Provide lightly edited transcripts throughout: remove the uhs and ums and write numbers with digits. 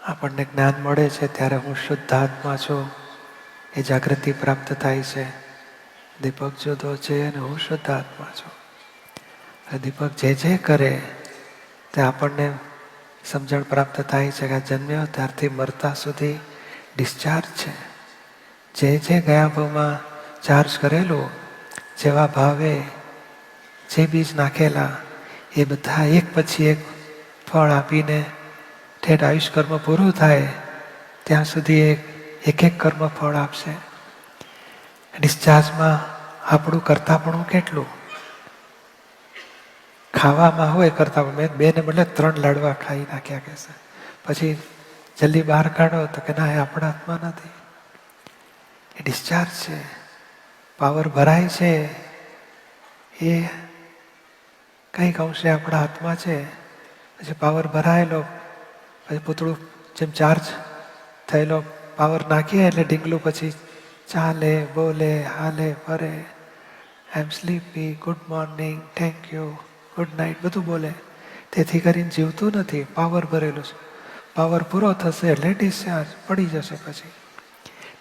આપણને જ્ઞાન મળે છે ત્યારે હું શુદ્ધ આત્મા છું એ જાગૃતિ પ્રાપ્ત થાય છે. દીપક જુદો છે અને હું શુદ્ધ આત્મા છું. દીપક જે કરે તે આપણને સમજણ પ્રાપ્ત થાય છે કે આ જન્મ્યો ત્યારથી મરતા સુધી ડિસ્ચાર્જ છે. જે ગયા ભાવમાં ચાર્જ કરેલું, જેવા ભાવે જે બીજ નાખેલા એ બધા એક પછી એક ફળ આપીને ઠેઠ આયુષ કર્મ પૂરું થાય ત્યાં સુધી એક કર્મ ફળ આપશે. ડિસ્ચાર્જમાં આપણું કરતાપણું કેટલું? ખાવામાં હોય કરતા, મેં 2 ને બદલે 3 લાડવા ખાઈ નાખ્યા કે છે. પછી જલ્દી બહાર કાઢો તો કે ના, એ આપણા હાથમાં નથી. એ ડિસ્ચાર્જ છે. પાવર ભરાય છે એ કંઈક અંશે આપણા હાથમાં છે. પછી પાવર ભરાયેલો, પછી પૂતળું જેમ ચાર્જ થયેલો પાવર નાખીએ એટલે ઢીંગલું પછી ચાલે, બોલે, હાલે, ફરે. I am sleepy, good morning, thank you, good night બધું બોલે. તેથી કરીને જીવતું નથી, પાવર ભરેલું છે. પાવર પૂરો થશે એટલે ડિસ્ચાર્જ પડી જશે. પછી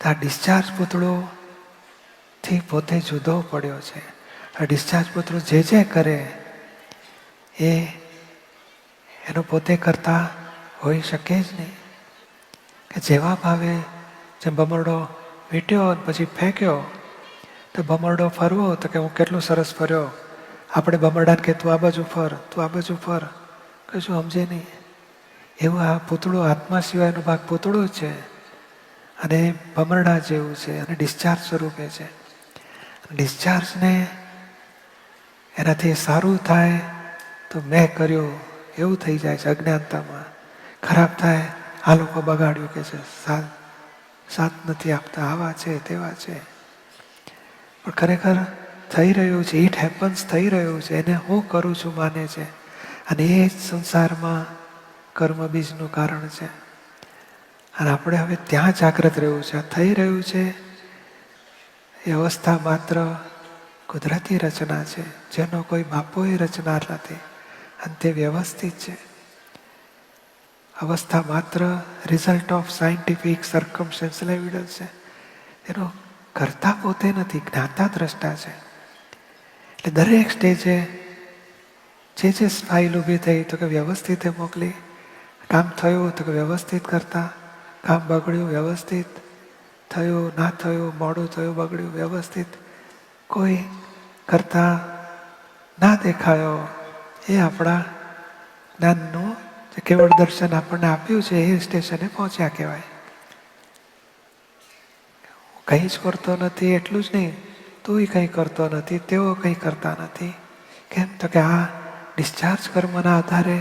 આ ડિસ્ચાર્જ પૂતળોથી પોતે જુદો પડ્યો છે. આ ડિસ્ચાર્જ પૂતળો જે કરે એનો પોતે કરતા હોઈ શકે જ નહીં. કે જેવા ભાવે જેમ ભમરડો વીંટ્યો પછી ફેંક્યો તો ભમરડો ફરવો તો કે હું કેટલું સરસ ફર્યો. આપણે ભમરડાને કે તું આ બાજુ ફર, તું આ બાજુ ફર, કશું સમજે નહીં. એવું આ પૂતળું, આત્મા સિવાયનો ભાગ પૂતળું છે અને ભમરડા જેવું છે અને ડિસ્ચાર્જ સ્વરૂપે છે. ડિસ્ચાર્જને એનાથી સારું થાય તો મેં કર્યું એવું થઈ જાય છે અજ્ઞાનતામાં. ખરાબ થાય આ લોકો બગાડ્યું કે છે, સાથ નથી આપતા, આવા છે તેવા છે. પણ ખરેખર થઈ રહ્યું છે, ઇટ હેપન્સ થઈ રહ્યું છે, એને હું કરું છું માને છે. અને એ જ સંસારમાં કર્મ બીજનું કારણ છે. અને આપણે હવે ત્યાં જાગૃત રહેવું છે. થઈ રહ્યું છે એ અવસ્થા માત્ર કુદરતી રચના છે, જેનો કોઈ બાપોએ રચનાર નથી. અને તે વ્યવસ્થિત છે. અવસ્થા માત્ર result of scientific circumstantial evidence છે. એનો કરતા પોતે નથી, જ્ઞાતા દ્રષ્ટા છે. એટલે દરેક સ્ટેજે જે ફાઇલ ઊભી થઈ તો કે વ્યવસ્થિત મોકલી. કામ થયું તો કે વ્યવસ્થિત કરતા, કામ બગડ્યું વ્યવસ્થિત થયું, ના થયું, મોડું થયું, બગડ્યું વ્યવસ્થિત. કોઈ કરતા ના દેખાયો એ આપણા જ્ઞાનનું જે કેવળ દર્શન આપણને આપ્યું છે એ સ્ટેશને પહોંચ્યા કહેવાય. કંઈ જ કરતો નથી એટલું જ નહીં, તુંય કંઈ કરતો નથી, તેઓ કંઈ કરતા નથી. કેમ તો કે આ ડિસ્ચાર્જ કર્મના આધારે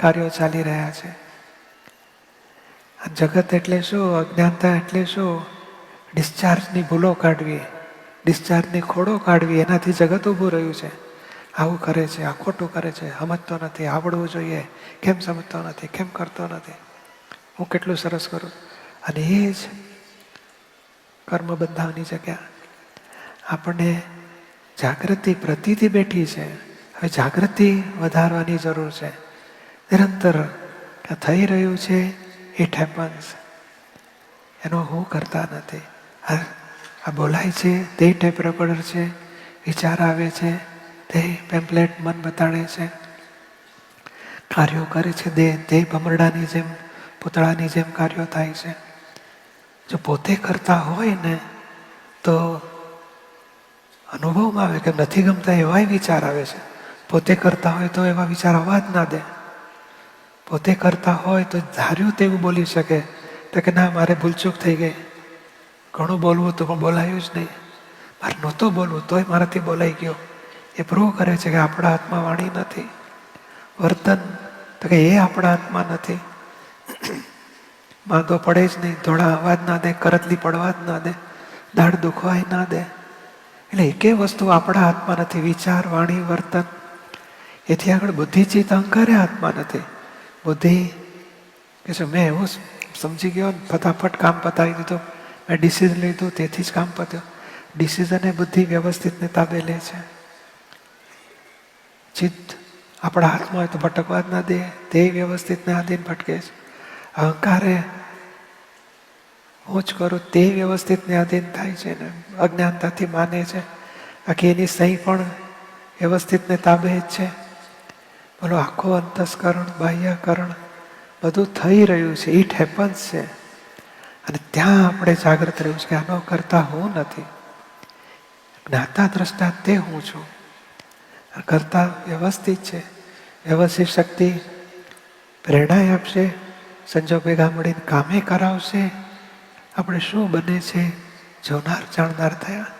કાર્યો ચાલી રહ્યા છે. જગત એટલે શું? અજ્ઞાનતા એટલે શું? ડિસ્ચાર્જની ભૂલો કાઢવી, ડિસ્ચાર્જની ખોડો કાઢવી, એનાથી જગત ઊભું રહ્યું છે. આવું કરે છે, આ ખોટું કરે છે, સમજતો નથી, આવડવું જોઈએ, કેમ સમજતો નથી, કેમ કરતો નથી, હું કેટલું સરસ કરું. અને એ જ કર્મ બંધાવવાની જગ્યા. આપણને જાગૃતિ પ્રતિથી બેઠી છે. હવે જાગૃતિ વધારવાની જરૂર છે. નિરંતર થઈ રહ્યું છે, ઇટ હેપન્સ, એનો હું કરતા નથી. આ બોલાય છે તે ટેપ રેકોર્ડર છે, વિચાર આવે છે તે પેમ્પલેટ મન બતાડે છે, કાર્યો કરે છે તે ભમરડાની જેમ, પૂતળાની જેમ કાર્યો થાય છે. જો પોતે કરતા હોય ને તો અનુભવમાં આવે કે નથી ગમતા એવાય વિચાર આવે છે. પોતે કરતા હોય તો એવા વિચાર આવવા જ ના દે. પોતે કરતા હોય તો ધાર્યું તેવું બોલી શકે તો કે ના, મારે ભૂલચૂક થઈ ગઈ, ઘણું બોલવું તો પણ બોલાયું જ નહીં, મારે નહોતું બોલવું તોય મારાથી બોલાઈ ગયો. એ પ્રૂવ કરે છે કે આપણા હાથમાં વાણી નથી. વર્તન તો કે એ આપણા હાથમાં નથી. માંદો પડે જ નહીં, ધોળા અવાજ ના દે, કરતલી પડવા જ ના દે, દાઢ દુખવાય ના દે. એટલે એકે વસ્તુ આપણા હાથમાં નથી. વિચાર, વાણી, વર્તન. એથી આગળ બુદ્ધિ, ચિત્ત, અહંકારે હાથમાં નથી. બુદ્ધિ કે છે મેં એવું સમજી ગયો, ફટાફટ કામ પતાવી દીધું, મેં ડિસિઝન લીધું તેથી જ કામ પત્યું. ડિસિઝન એ બુદ્ધિ વ્યવસ્થિતને તાબે લે છે. ચિત્ત આપણા હાથમાં હોય તો ભટકવા જ ના દે, તે વ્યવસ્થિતને આધીન ભટકે છે. અહંકારે હું જ કરું તે વ્યવસ્થિતને આધીન થાય છે ને અજ્ઞાનતાથી માને છે. બાકી એની સહી પણ વ્યવસ્થિતને તાબે જ છે. બોલો, આખો અંતસ્કરણ બાહ્યકરણ બધું થઈ રહ્યું છે, ઇટ હેપન્સ છે. અને ત્યાં આપણે જાગૃત રહ્યું છે કે આનો કરતા હું નથી, જ્ઞાતા દ્રષ્ટા તે હું છું. કરતા વ્યવસ્થિત છે. વ્યવસ્થિત શક્તિ પ્રેરણા આપશે, સંજોગ ભેગા મળીને કામે કરાવશે. આપણે શું બને છે જોનાર જાણનાર થયા.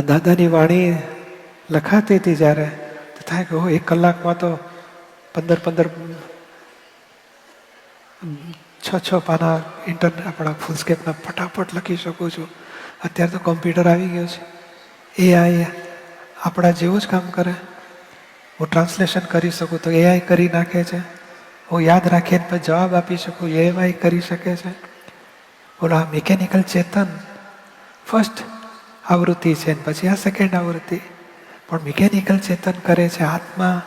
દાદાની વાણી લખાતી હતી જ્યારે, તો થાય કે 1 કલાકમાં તો 15 6 પાના ઇન્ટરનેટ આપણા ફૂલસ્કેપના ફટાફટ લખી શકું છું. અત્યારે તો કોમ્પ્યુટર આવી ગયો છે, એઆઈ આપણા જેવું જ કામ કરે. હું ટ્રાન્સલેશન કરી શકું તો એઆઈ કરી નાખે છે. હું યાદ રાખીને પછી જવાબ આપી શકું, એઆઈ કરી શકે છે. બોલો, આ મિકેનિકલ ચેતન ફર્સ્ટ આવૃત્તિ છે, પછી આ સેકન્ડ આવૃત્તિ. પણ મિકેનિકલ ચેતન કરે છે. આત્મા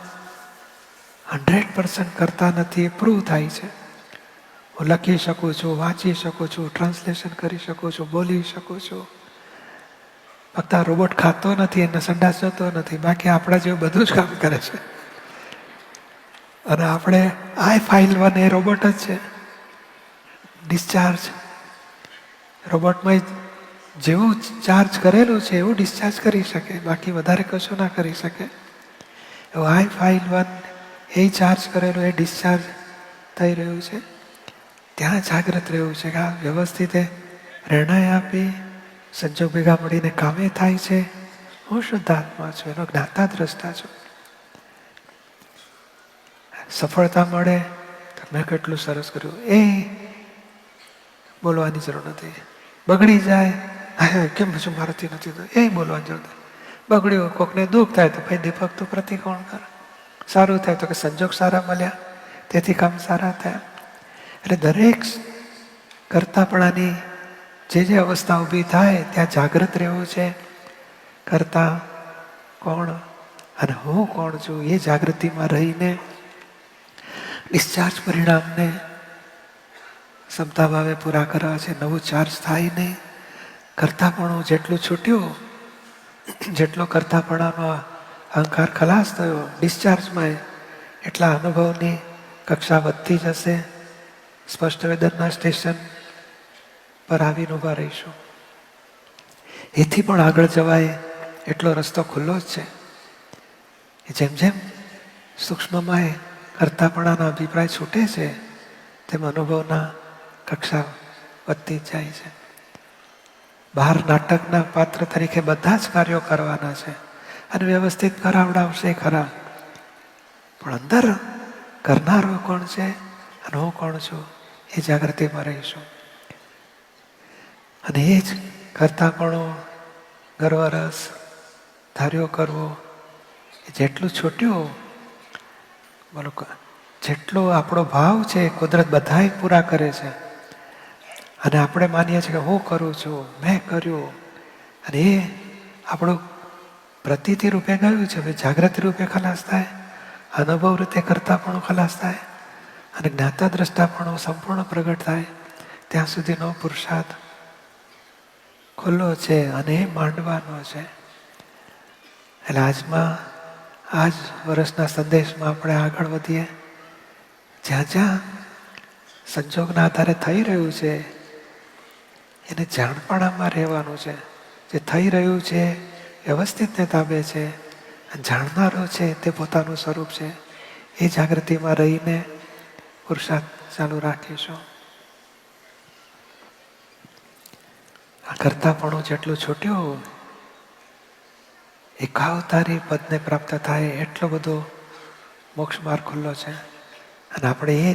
100% કરતા નથી, એ પ્રૂવ થાય છે. હું લખી શકું છું, વાંચી શકું છું, ટ્રાન્સલેશન કરી શકું છું, બોલી શકું છું. ફક્ત આ રોબોટ ખાતો નથી, એને સંડાસ જતો નથી, બાકી આપણા જેવું બધું જ કામ કરે છે. અને આપણે આ ફાઇલ 1 એ રોબોટ જ છે. ડિસ્ચાર્જ રોબોટમાં જેવું ચાર્જ કરેલું છે એવું ડિસ્ચાર્જ કરી શકે, બાકી વધારે કશું ના કરી શકે. એવું આ ફાઇલ 1 એ ચાર્જ કરેલું એ ડિસ્ચાર્જ થઈ રહ્યું છે. ત્યાં જાગૃત રહ્યું છે કે આ વ્યવસ્થિત પ્રેરણા આપી, સંજોગ ભેગા મળીને કામે થાય છે. હું શુદ્ધ આત્મા છું, એનો જ્ઞાતા દ્રષ્ટા છું. સફળતા મળે તો મેં કેટલું સરસ કર્યું, એ બોલવાની જરૂર નથી. બગડી જાય, હા કેમ પછી મારાથી નથી થતું, એ બોલવાની જરૂર નથી. બગડ્યું, કોકને દુઃખ થાય તો ભાઈ દીપક તું પ્રતિકોણ કર. સારું થાય તો કે સંજોગ સારા મળ્યા તેથી કામ સારા થયા. એટલે દરેક કરતાપણાની જે અવસ્થા ઊભી થાય ત્યાં જાગૃત રહેવું છે. કરતા કોણ અને હું કોણ છું એ જાગૃતિમાં રહીને ડિસ્ચાર્જ પરિણામને ક્ષમતા ભાવે પૂરા કરવા છે. નવું ચાર્જ થાય નહીં. કરતાપણું જેટલું છૂટ્યું, જેટલો કરતાપણાનો અહંકાર ખલાસ થયો ડિસ્ચાર્જમાં, એટલા અનુભવની કક્ષા વધતી જશે. સ્પષ્ટ વેદનના સ્ટેશન પર આવીને ઊભા રહીશું. એથી પણ આગળ જવાય એટલો રસ્તો ખુલ્લો જ છે. જેમ જેમ સૂક્ષ્મમાં કરતાપણાના અભિપ્રાય છૂટે છે તેમ અનુભવના કક્ષા વધતી જ જાય છે. બહાર નાટકના પાત્ર તરીકે બધા જ કાર્યો કરવાના છે અને વ્યવસ્થિત કરાવડાવશે ખરા, પણ અંદર કરનારો કોણ છે અને હું કોણ છું એ જાગૃતિમાં રહીશું. અને એ જ કરતાપણું, ગર્વરસ, ધાર્યો કરવો એ જેટલું છૂટ્યું, બોલો જેટલો આપણો ભાવ છે કુદરત બધાય પૂરા કરે છે. અને આપણે માનીએ છીએ કે હું કરું છું, મેં કર્યું, અને એ આપણું પ્રતીતિ રૂપે ગયું છે. હવે જાગૃતિ રૂપે ખલાસ થાય, અનુભવ રીતે કરતાપણું ખલાસ થાય અને જ્ઞાતા દ્રષ્ટાપણું સંપૂર્ણ પ્રગટ થાય, ત્યાં સુધીનો પુરુષાર્થ ખુલ્લો છે અને એ માંડવાનો છે. એટલે આજ વર્ષના સંદેશમાં આપણે આગળ વધીએ. જ્યાં જ્યાં સંજોગના આધારે થઈ રહ્યું છે એને જાણપણામાં રહેવાનું છે. જે થઈ રહ્યું છે વ્યવસ્થિતને તાબે છે, જાણનારો છે તે પોતાનું સ્વરૂપ છે. એ જાગૃતિમાં રહીને પુરુષાર્થ ચાલુ રાખીશું. આ કરતાપણું જેટલું છૂટ્યું, એકાવતારી પદને પ્રાપ્ત થાય એટલો બધો મોક્ષ માર્ગ ખુલ્લો છે. અને આપણે એ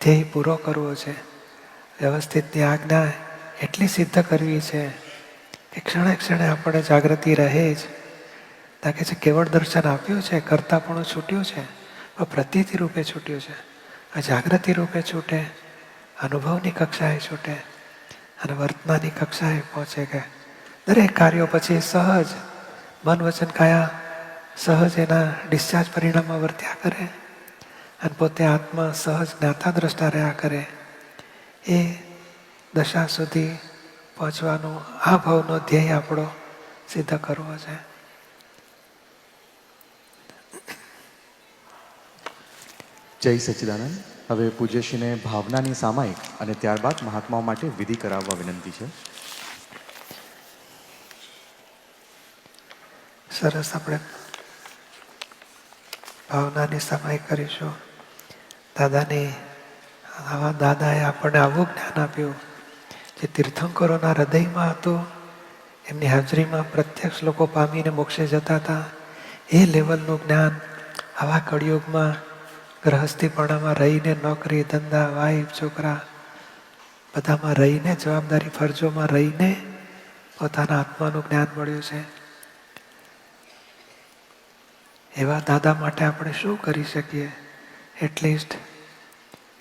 ધ્યેય પૂરો કરવો છે. વ્યવસ્થિતની આજ્ઞા એટલી સિદ્ધ કરવી છે કે ક્ષણે ક્ષણે આપણે જાગૃતિ રહે જ. તાકે છે કેવળ દર્શન આપ્યું છે, કરતાપણું છૂટ્યું છે, પણ પ્રતીતિ રૂપે છૂટ્યું છે. આ જાગૃતિ રૂપે છૂટે, અનુભવની કક્ષાએ છૂટે અને વર્તમાનની કક્ષાએ પહોંચે કે દરેક કાર્યો પછી સહજ મન વચન કાયા સહજ એના ડિસ્ચાર્જ પરિણામમાં વર્ત્યા કરે. અને પોતે આત્મા સહજ જ્ઞાતા દ્રષ્ટા રહ્યા કરે, એ દશા સુધી પહોંચવાનું આ ભાવનો ધ્યેય આપણો સિદ્ધ કરવો છે. જય સચ્ચિદાનંદ. હવે પૂજ્યશ્રીને ભાવનાની સામાયિક અને ત્યારબાદ મહાત્માઓ માટે વિધિ કરાવવા વિનંતી છે. સરસ, આપણે ભાવનાની સામાયિક કરીશું. દાદાએ આપણને આવું જ્ઞાન આપ્યું જે તીર્થંકરોના હૃદયમાં હતું. એમની હાજરીમાં પ્રત્યક્ષ લોકો પામીને મોક્ષે જતા હતા. એ લેવલનું જ્ઞાન આવા કળિયુગમાં ગ્રહસ્થીપણામાં રહીને, નોકરી ધંધા વાઈફ છોકરા બધામાં રહીને, જવાબદારી ફરજોમાં રહીને પોતાના આત્માનું જ્ઞાન મળ્યું છે. એવા દાદા માટે આપણે શું કરી શકીએ? એટલીસ્ટ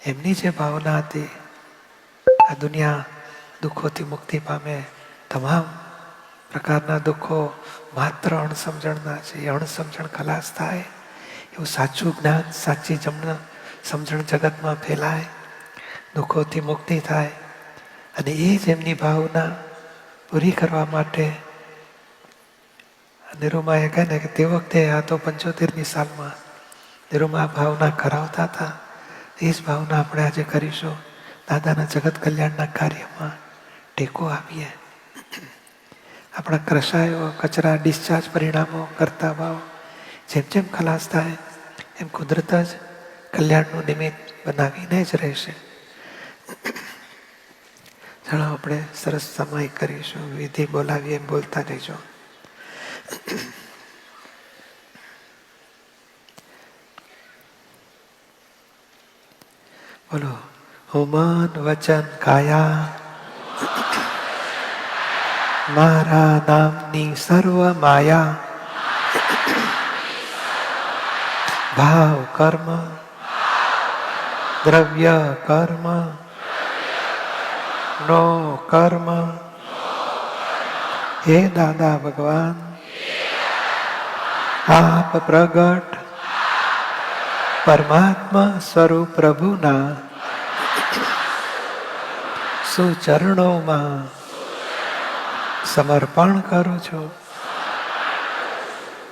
એમની જે ભાવના હતી, આ દુનિયા દુઃખોથી મુક્તિ પામે, તમામ પ્રકારના દુઃખો માત્ર અણસમજણના છે, એ અણસમજણ ખલાસ થાય, એવું સાચું જ્ઞાન, સાચી સમજણ જગતમાં ફેલાય, દુઃખોથી મુક્તિ થાય. અને એ જ એમની ભાવના પૂરી કરવા માટે નિરૂમાએ કહે ને કે તે વખતે આ તો 75મી સાલમાં નિરૂમા ભાવના કરાવતા હતા. એ જ ભાવના આપણે આજે કરીશું. દાદાના જગત કલ્યાણના કાર્યમાં ટેકો આપીએ. આપણા કષાયો, કચરા, ડિસ્ચાર્જ પરિણામો, કરતા ભાવ જેમ જેમ ખલાસ થાય એમ કુદરત જ કલ્યાણનું નિમિત્ત બનાવીને જ રહેશે. ચાલો આપણે સરસ સમય કરીશું. વિધિ બોલાવીએ એમ બોલતા રહેજો. બોલો. હું મન વચન કાયા મારા નામની સર્વ માયા ભાવ કર્મ દ્રવ્ય કર્મ નો કર્મ હે દાદા ભગવાન આપ પ્રગટ પરમાત્મા સ્વરૂપ પ્રભુના સુચરણોમાં સમર્પણ કરું છું.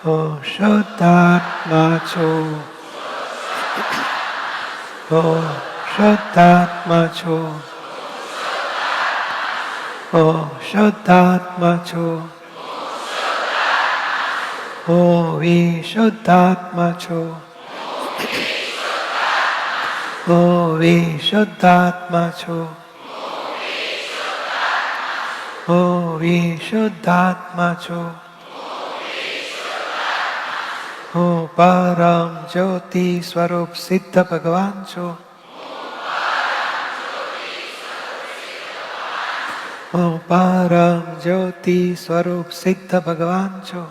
હું શુદ્ધાત્મા છું. હું શુદ્ધાત્મા છું. હું શુદ્ધાત્મા છું. હું વિશુદ્ધાત્મા છું. હું વિશુદ્ધાત્મા છું. હું વિશુદ્ધાત્મા છું. હું પરમ જ્યોતિ સ્વરૂપ સિદ્ધ ભગવાન છું. હું પરમ જ્યોતિ સ્વરૂપ સિદ્ધ ભગવાન છું.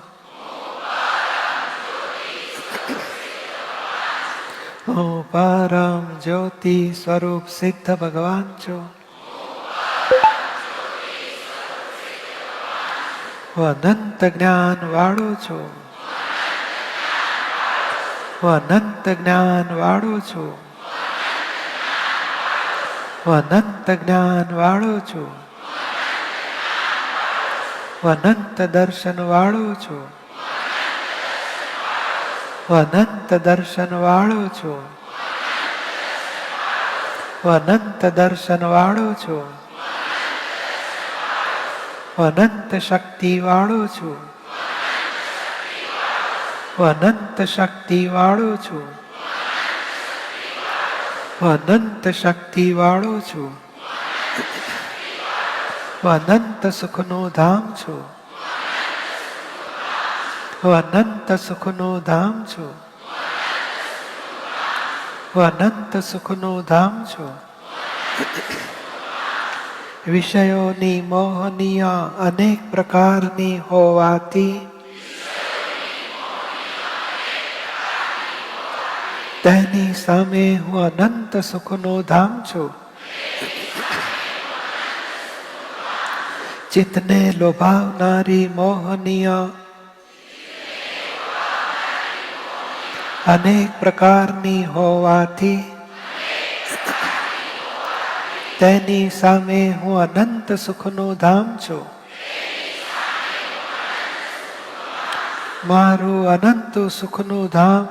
હું પરમ જ્યોતિ સ્વરૂપ સિદ્ધ ભગવાન છું. હું અનંત જ્ઞાન વાળો છું. હું અનંત જ્ઞાન વાળો છું. હું અનંત જ્ઞાન વાળો છું. હું અનંત દર્શન વાળો છું. હું અનંત દર્શન વાળો છું. હું અનંત દર્શન વાળો છું. હું અનંત શક્તિ વાળો છું. હું અનંત શક્તિ વાળો છું. હું અનંત શક્તિ વાળો છું. હું અનંત સુખનું ધામ છું. હું અનંત સુખનું ધામ છું. હું અનંત સુખનું ધામ છું. વિષયોની મોહનીય અનેક પ્રકારની હોવાથી તેની સામે હું અનંત સુખનું ધામ છું. ચિત્તને લોભાવનારી મોહનીય અનેક પ્રકારની હોવાથી તેની સામે હું અનંત સુખનું ધામ છું. મારું અનંત સુખનું ધામ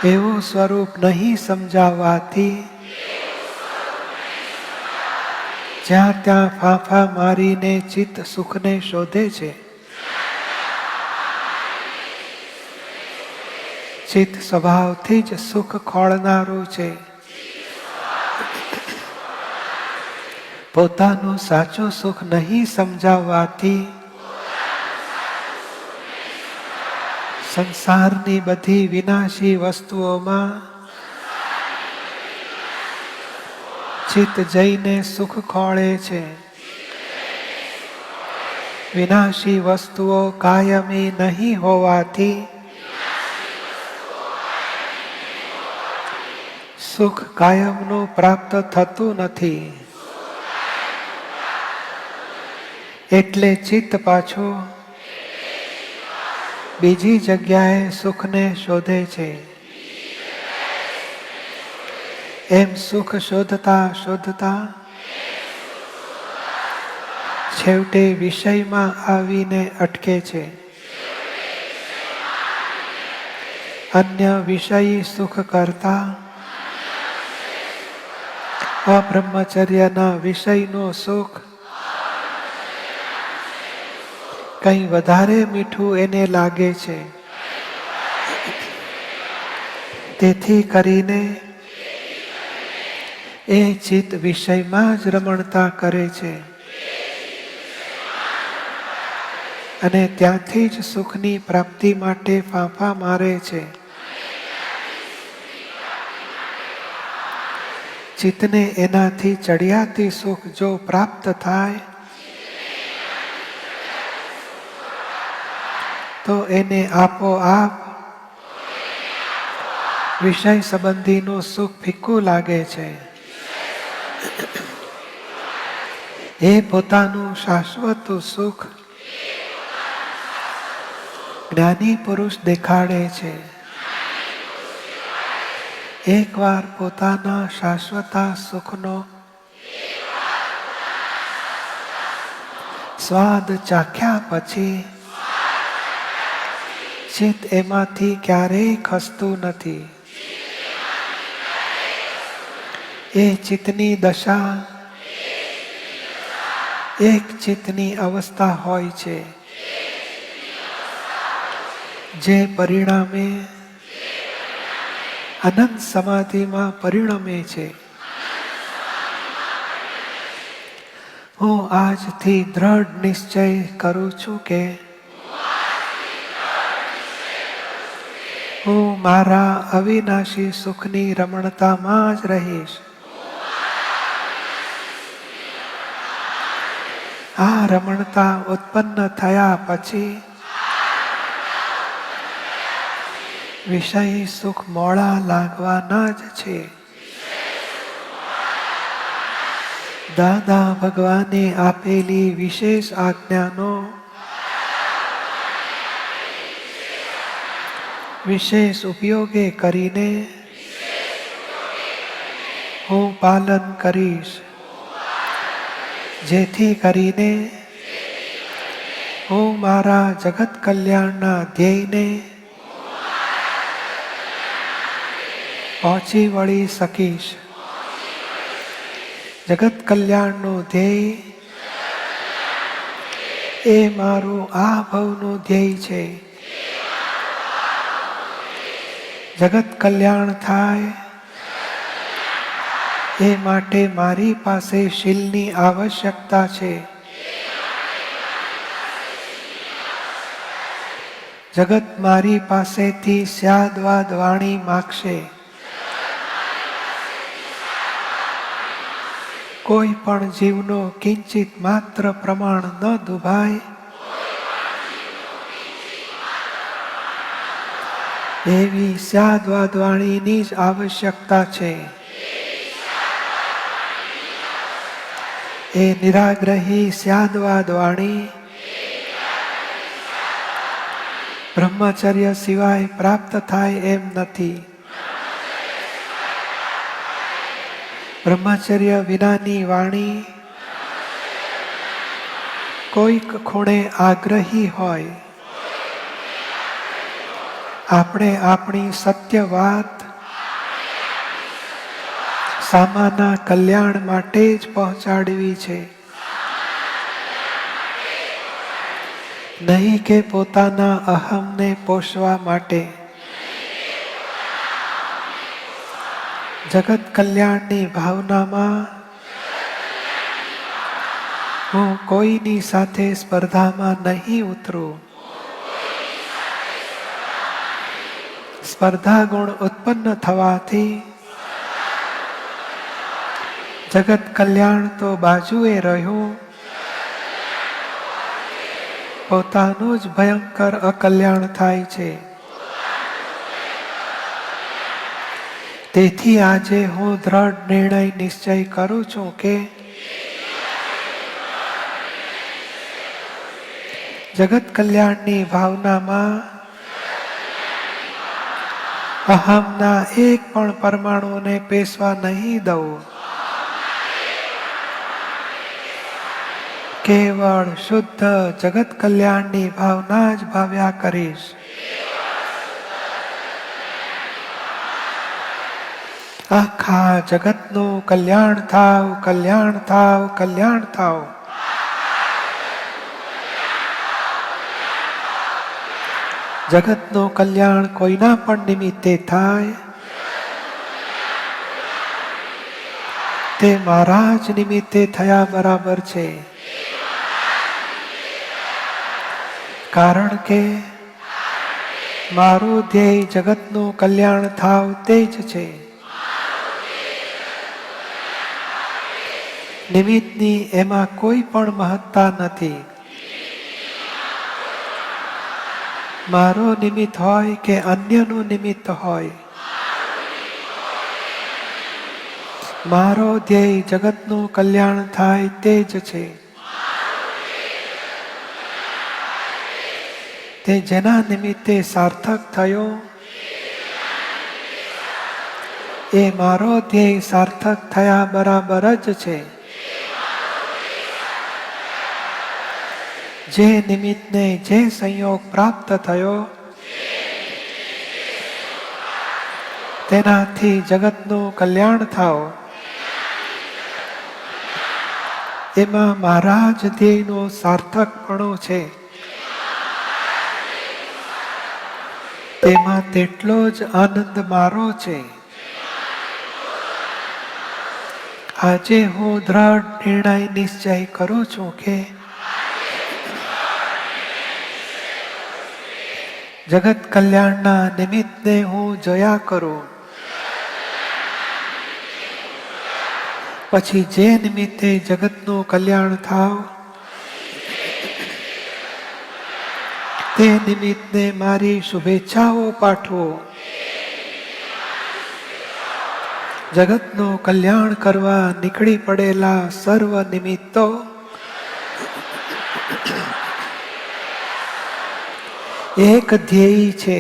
એવું સ્વરૂપ નહીં સમજાવવાથી જ્યાં ત્યાં ફાંફા મારીને ચિત્ત સુખને શોધે છે. ચિત્ત સ્વભાવથી જ સુખ ખોળનારું છે. પોતાનું સાચું સુખ નહીં સમજાવવાથી સંસારની બધી વિનાશી વસ્તુઓમાં ચિત્ત જઈને સુખ ખોળે છે. વિનાશી વસ્તુઓ કાયમી નહીં હોવાથી સુખ કાયમનું પ્રાપ્ત થતું નથી. એટલે ચિત્ત પાછું બીજી જગ્યાએ સુખને શોધે છે. એમ સુખ શોધતા શોધતા છેવટે વિષયમાં આવીને અટકે છે. અન્ય વિષયી સુખ કરતા અબ્રહ્મચર્યના વિષયનું સુખ કંઈ વધારે મીઠું એને લાગે છે. તેથી કરીને એ ચિત્ત વિષયમાં જ રમણતા કરે છે અને ત્યાંથી જ સુખની પ્રાપ્તિ માટે ફાંફા મારે છે. ચિત્તને એનાથી ચડિયાતી સુખ જો પ્રાપ્ત થાય તો એને આપોઆપ વિષય સંબંધીનું સુખ ફીક્કું લાગે છે. એ પોતાનું શાશ્વત સુખ જ્ઞાની પુરુષ દેખાડે છે. એકવાર પોતાના શાશ્વત સુખનો સ્વાદ ચાખ્યા પછી ચિત્ત એમાંથી ક્યારેય ખસતું નથી. એ ચિત્તની દશા એક ચિત્તની અવસ્થા હોય છે જે પરિણામે અનંત સમાધિમાં પરિણમે છે. હું આજથી દ્રઢ નિશ્ચય કરું છું કે હું મારા અવિનાશી સુખની રમણતામાં જ રહીશ. આ રમણતા ઉત્પન્ન થયા પછી વિષયી સુખ મોડા લાગવાના જ છે. દાદા ભગવાને આપેલી વિશેષ આજ્ઞાનો વિશેષ ઉપયોગે કરીને હું પાલન કરીશ, જેથી કરીને હું મારા જગત કલ્યાણના ધ્યેયને પહોંચી વળી શકીશ. જગત કલ્યાણનું ધ્યેય એ મારું આ ભવનું ધ્યેય છે. જગત કલ્યાણ થાય એ માટે મારી પાસે શીલની આવશ્યકતા છે. જગત મારી પાસેથી સ્યાદવાદ વાણી માગશે. કોઈ પણ જીવનો કિંચિત માત્ર પ્રમાણ ન દુભાય એવી સ્યાદવાદ વાણીની જ આવશ્યકતા છે. એ નિરાગ્રહી સ્યાદવાદ વાણી બ્રહ્મચર્ય સિવાય પ્રાપ્ત થાય એમ નથી. બ્રહ્મચર્ય વિનાની વાણી કોઈક ખૂણે આગ્રહી હોય. આપણે આપણી સત્ય વાત સામાના કલ્યાણ માટે જ પહોંચાડવી છે, નહીં કે પોતાના અહમને પોષવા માટે. જગત કલ્યાણની ભાવનામાં હું કોઈની સાથે સ્પર્ધામાં નહીં ઉતરું. સ્પર્ધા ગુણ ઉત્પન્ન થવાથી જગત કલ્યાણ તો બાજુએ રહ્યું, પોતાનું જ ભયંકર અકલ્યાણ થાય છે. તેથી આજે હું દ્રઢ નિર્ણય નિશ્ચય કરું છું કે જગત કલ્યાણની ભાવનામાં અહમના એક પણ પરમાણુને પેશવા નહીં દઉં. કેવળ શુદ્ધ જગત કલ્યાણની ભાવના જ ભાવ્યા કરીશ. આખા જગતનું કલ્યાણ થાવ, કલ્યાણ થાવ, કલ્યાણ થાવ. જગતનું કલ્યાણ કોઈના પણ નિમિત્તે થાય તે મારા જ નિમિત્તે થયા બરાબર છે. કારણ કે મારું ધ્યેય જગતનું કલ્યાણ થાવ તે જ છે. નિમિત્તની એમાં કોઈ પણ મહત્તા નથી. મારો નિમિત્ત હોય કે અન્યનું નિમિત્ત હોય, મારો ધ્યેય જગતનું કલ્યાણ થાય તે જ છે. તે જેના નિમિત્તે સાર્થક થયો એ મારો ધ્યેય સાર્થક થયા બરાબર જ છે. જે નિમિત્તને જે સંયોગ પ્રાપ્ત થયો તેનાથી જગતનું કલ્યાણ થાવ, એમાં મારા જ ધ્યેયનું સાર્થકપણું છે. તેમાં તેટલો જ આનંદ મારો છે. આજે હું દ્રઢ નિર્ણય નિશ્ચય કરું છું કે જગત કલ્યાણના નિમિત્તને હું જોયા કરું. પછી જે નિમિત્તે જગતનું કલ્યાણ થાવ તે નિમિત્તને મારી શુભેચ્છાઓ પાઠવો. જગતનું કલ્યાણ કરવા નીકળી પડેલા સર્વ નિમિત્તો એક ધ્યેય છે,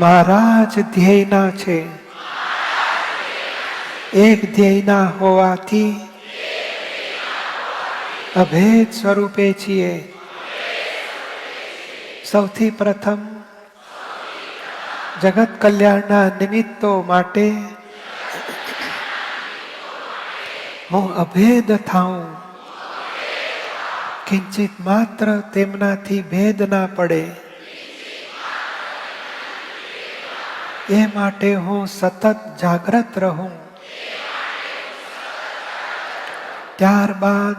મારા જ ધ્યેયના છે. એક ધ્યેયના હોવાથી અભેદ સ્વરૂપે છીએ. સૌથી પ્રથમ જગત કલ્યાણના નિમિત્તો માટે હું અભેદ થાઉં. કિંચિત માત્ર તેમનાથી ભેદ ના પડે એ માટે હું સતત જાગ્રત રહું. ત્યારબાદ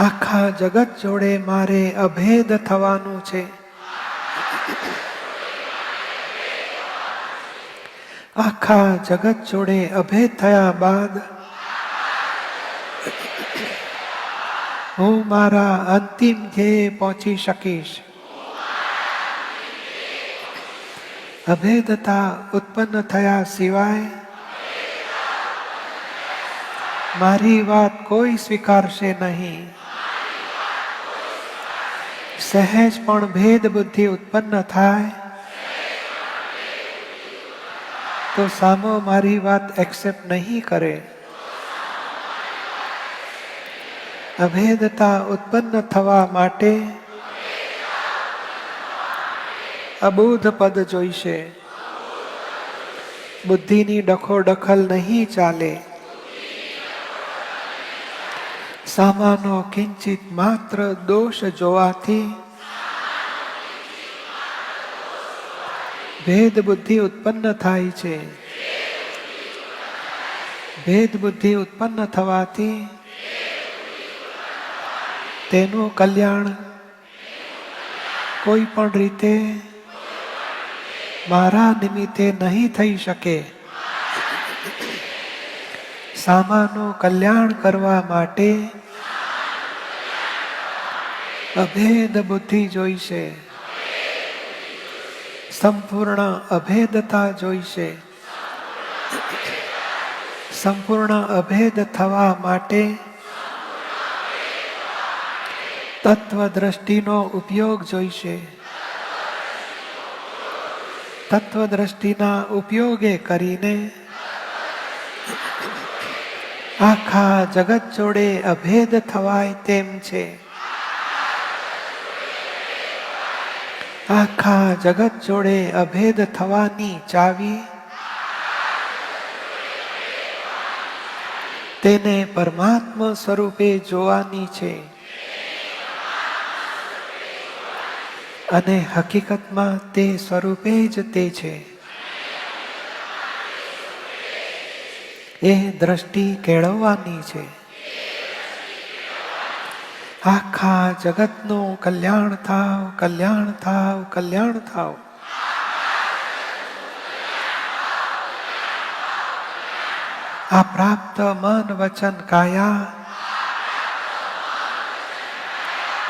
આખા જગત જોડે મારે અભેદ થવાનું છે. આખા જગત જોડે અભેદ થયા બાદ હું મારા અંતિમ ધ્યેયે પહોંચી શકીશ. અભેદતા ઉત્પન્ન થયા સિવાય મારી વાત કોઈ સ્વીકારશે નહીં. સહેજ પણ ભેદ બુદ્ધિ ઉત્પન્ન થાય તો સામો મારી વાત એક્સેપ્ટ નહીં કરે. અભેદતા ઉત્પન્ન થવા માટે અબોધ પદ જોઈશે. બુદ્ધિની ડખોડખલ નહીં ચાલે. સામાનો કિંચિત માત્ર દોષ જોવાથી ભેદ બુદ્ધિ ઉત્પન્ન થાય છે. ભેદ બુદ્ધિ ઉત્પન્ન થવાથી તેનું કલ્યાણ કોઈ પણ રીતે મારા નિમિત્તે નહીં થઈ શકે. સામાનું કલ્યાણ કરવા માટે અભેદ બુદ્ધિ જોઈશે. સંપૂર્ણ અભેદતા જોઈશે. સંપૂર્ણ અભેદ થવા માટે તત્વદ્રષ્ટિનો ઉપયોગ જોઈશે. તત્વદ્રષ્ટિના ઉપયોગે કરીને આખા જગત જોડે અભેદ થવાય તેમ છે. આખા જગત જોડે અભેદ થવાની ચાવી તેને પરમાત્મા સ્વરૂપે જોવાની છે. અને હકીકતમાં તે સ્વરૂપે જ તે છે. એ દ્રષ્ટિ કેળવવાની છે. આખા જગતનું કલ્યાણ થાવ, કલ્યાણ થાવ, કલ્યાણ થાવ. આ પ્રાપ્ત મન વચન કાયા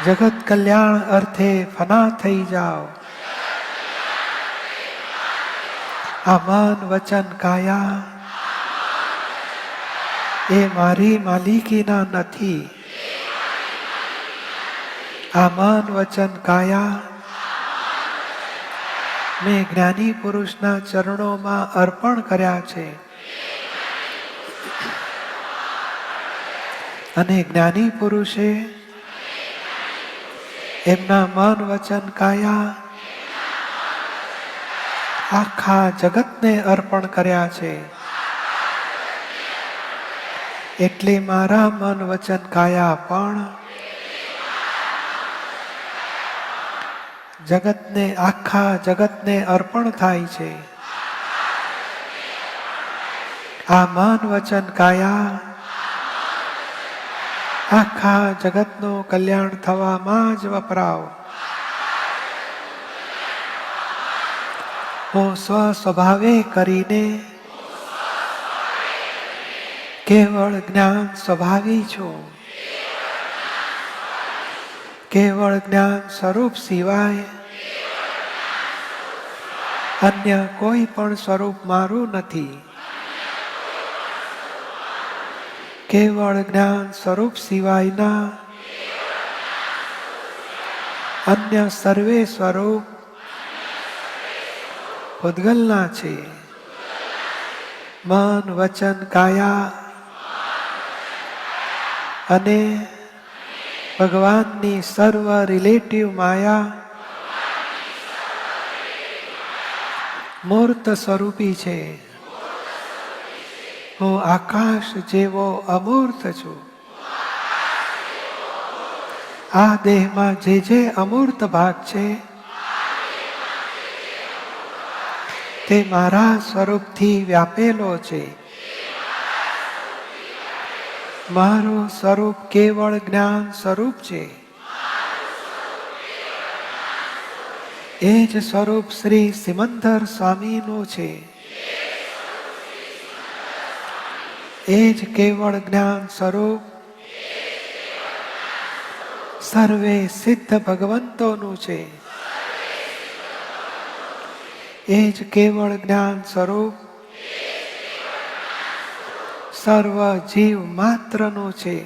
જગત કલ્યાણ અર્થે ફના થઈ જાઓ. આ મન વચન કાયા એ મારી માલિકીના નથી. આ મન વચન કાયા મેં જ્ઞાની પુરુષના ચરણોમાં અર્પણ કર્યા છે. અને જ્ઞાની પુરુષે એમના મન વચન કાયા આખા જગતને અર્પણ કર્યા છે. એટલે મારા મન વચન કાયા પણ જગતને આખા જગતને અર્પણ થાય છે. આ મન વચન કાયા આખા જગતનું કલ્યાણ થવામાં જ વપરાવ. હું સ્વસ્વભાવે કરીને કેવળ જ્ઞાન સ્વભાવી છું. કેવળ જ્ઞાન સ્વરૂપ સિવાય અન્ય કોઈ પણ સ્વરૂપ મારું નથી. કેવળ જ્ઞાન સ્વરૂપ સિવાયના અન્ય સર્વે સ્વરૂપ પૂતગલના છે. મન વચન કાયા અને ભગવાનની સર્વ રિલેટિવ માયા મૂર્ત સ્વરૂપી છે. હું આકાશ જેવો અમૂર્ત છું. આ દેહમાં જે અમૂર્ત ભાગ છે તે મારા સ્વરૂપથી વ્યાપેલો છે. મારું સ્વરૂપ કેવળ જ્ઞાન સ્વરૂપ છે. એ જ સ્વરૂપ શ્રી સિમંદર સ્વામીનું છે. એ જ કેવળ જ્ઞાન સ્વરૂપ સર્વે સિદ્ધ ભગવંતોનું છે. એ જ કેવળ જ્ઞાન સ્વરૂપ સર્વ જીવ માત્રનું છે.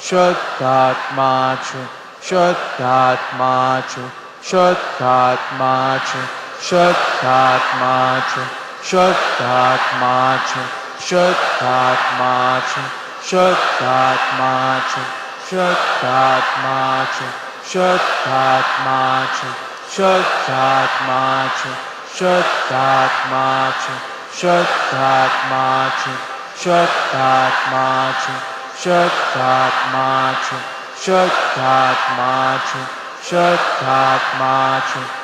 શુદ્ધાત્મા છું, શુદ્ધાત્મા છું, શુદ્ધાત્મા છું, શુદ્ધાત્મા છું, શુદ્ધાત્મા છું, શુદ્ધાત્મા છું, શુદ્ધાત્મા છું, શુદ્ધાત્મા છું, શુદ્ધાત્મા છું, શુદ્ધાત્મા છું, શુદ્ધાત્મા છું, શુદ્ધાત્મા છું, શુદ્ધાત્મા છું, શુદ્ધાત્મા છું, શુદ્ધાત્મા છું, શુદ્ધાત્મા છું,